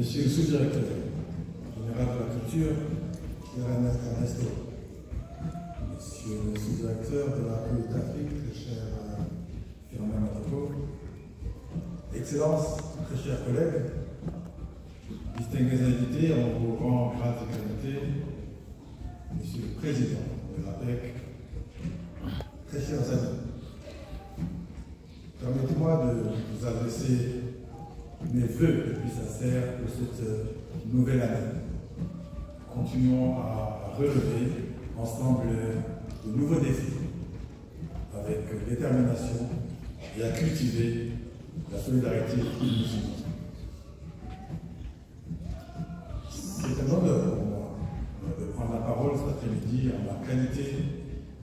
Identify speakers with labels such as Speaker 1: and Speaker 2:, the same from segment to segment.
Speaker 1: Monsieur le sous-directeur général de la culture, Ernesto, Monsieur le sous-directeur de la Côte d'Afrique, très cher Firmin Matoko, Excellences, très chers collègues, distingués invités en vos grands grades et qualités, Monsieur le Président de l'APEC, très chers amis, permettez-moi de vous adresser mes vœux les plus sincères pour cette nouvelle année. Continuons à relever ensemble de nouveaux défis avec détermination et à cultiver la solidarité qui nous unit. C'est un honneur pour moi de prendre la parole cet après-midi en ma qualité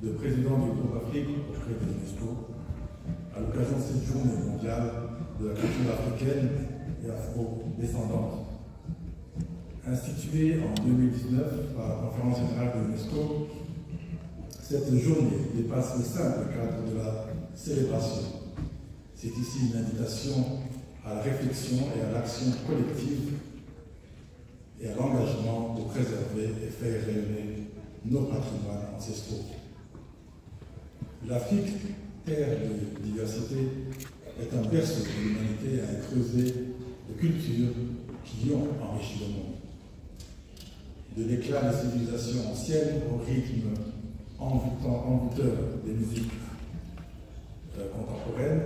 Speaker 1: de président du groupe Afrique auprès de l'UNESCO à l'occasion de cette journée mondiale de la culture africaine et afro-descendante. Instituée en 2019 par la Conférence générale de l'UNESCO, cette journée dépasse le simple cadre de la célébration. C'est ici une invitation à la réflexion et à l'action collective et à l'engagement pour préserver et faire rayonner nos patrimoines ancestraux. L'Afrique, terre de diversité, est un berceau de l'humanité à creuser de cultures qui ont enrichi le monde. De l'éclat des civilisations anciennes au rythme envoûteur des musiques contemporaines,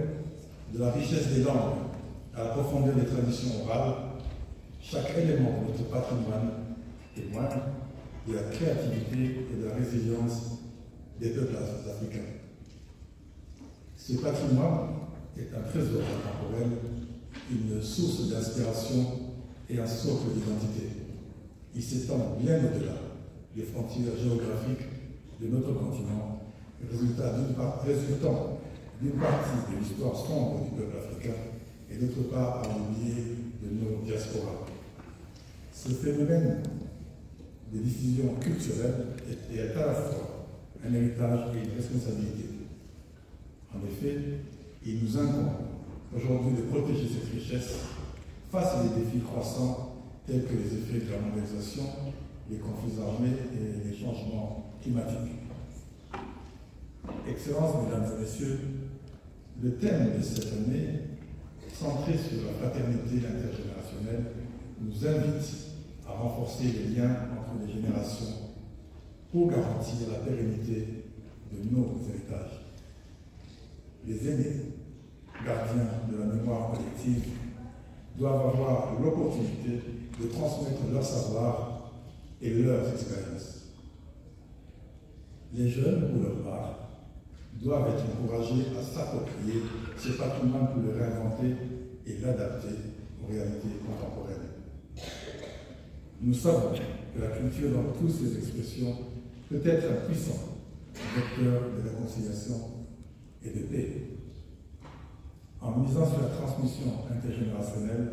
Speaker 1: de la richesse des langues à la profondeur des traditions orales, chaque élément de notre patrimoine témoigne de la créativité et de la résilience des peuples africains. Ce patrimoine est un trésor intemporel, une source d'inspiration et un socle d'identité. Il s'étend bien au-delà des frontières géographiques de notre continent, résultant d'une partie de l'histoire sombre du peuple africain et d'autre part par le biais de nos diasporas. Ce phénomène de diffusion culturelle est à la fois un héritage et une responsabilité. En effet, il nous incombe aujourd'hui de protéger cette richesse face à des défis croissants tels que les effets de la mondialisation, les conflits armés et les changements climatiques. Excellences, Mesdames et Messieurs, le thème de cette année, centré sur la fraternité intergénérationnelle, nous invite à renforcer les liens entre les générations pour garantir la pérennité de nos héritages. Les aînés, gardiens de la mémoire collective, doivent avoir l'opportunité de transmettre leur savoir et leurs expériences. Les jeunes, pour leur part, doivent être encouragés à s'approprier ce patrimoine pour le réinventer et l'adapter aux réalités contemporaines. Nous savons que la culture, dans toutes ses expressions, peut être un puissant vecteur de réconciliation et de paix. En misant sur la transmission intergénérationnelle,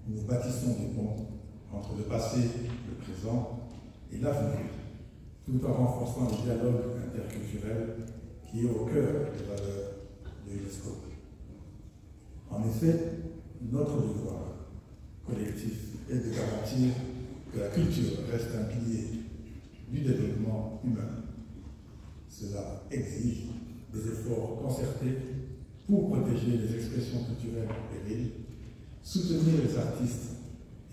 Speaker 1: nous bâtissons des ponts entre le passé, le présent et l'avenir, tout en renforçant le dialogue interculturel qui est au cœur des valeurs de l'UNESCO. En effet, notre devoir collectif est de garantir que la culture reste un pilier du développement humain. Cela exige des efforts concertés pour protéger les expressions culturelles en péril, soutenir les artistes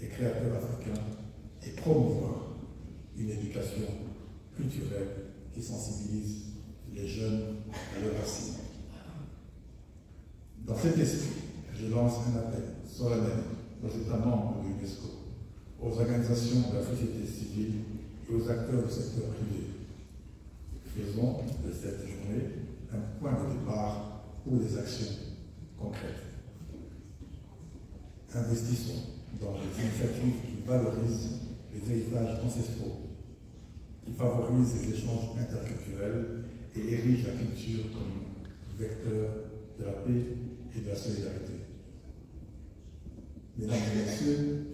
Speaker 1: et créateurs africains et promouvoir une éducation culturelle qui sensibilise les jeunes à leurs racines. Dans cet esprit, je lance un appel solennel aux États membres de l'UNESCO, aux organisations de la société civile et aux acteurs du secteur privé. Faisons de cette journée un point de départ pour des actions concrètes. Investissons dans des initiatives qui valorisent les héritages ancestraux, qui favorisent les échanges interculturels et érigent la culture comme vecteur de la paix et de la solidarité. Mesdames et Messieurs,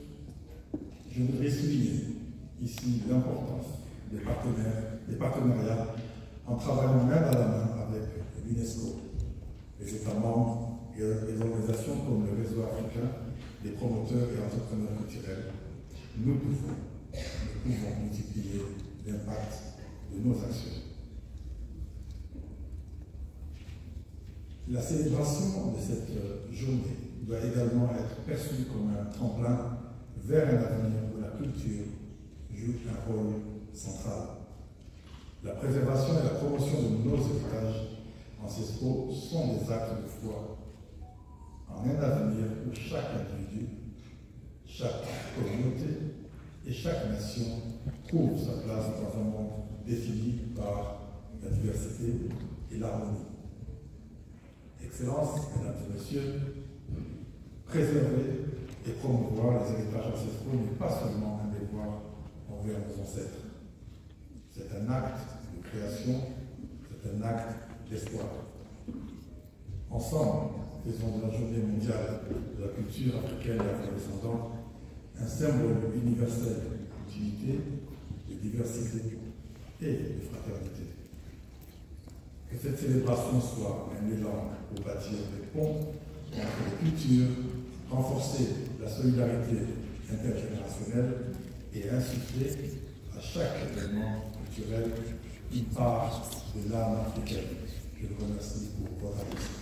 Speaker 1: je voudrais souligner ici l'importance des partenariats en travaillant main dans la main avec l'UNESCO, les États membres et les organisations comme le Réseau africain des promoteurs et entrepreneurs culturels, nous pouvons multiplier l'impact de nos actions. La célébration de cette journée doit également être perçue comme un tremplin vers un avenir où la culture joue un rôle central. La préservation et la promotion de nos héritages ancestraux sont des actes de foi en un avenir où chaque individu, chaque communauté et chaque nation trouve sa place dans un monde défini par la diversité et l'harmonie. Excellences, Mesdames et Messieurs, préserver et promouvoir les héritages ancestraux n'est pas seulement un devoir envers nos ancêtres. C'est un acte de création, c'est un acte d'espoir. Ensemble, faisons de la Journée mondiale de la culture africaine et afro-descendante un symbole universel d'unité, de diversité et de fraternité. Que cette célébration soit un élan pour bâtir des ponts entre les cultures, renforcer la solidarité intergénérationnelle et insuffler à chaque événement culturel une part de l'âme africaine. Je vous remercie pour votre attention.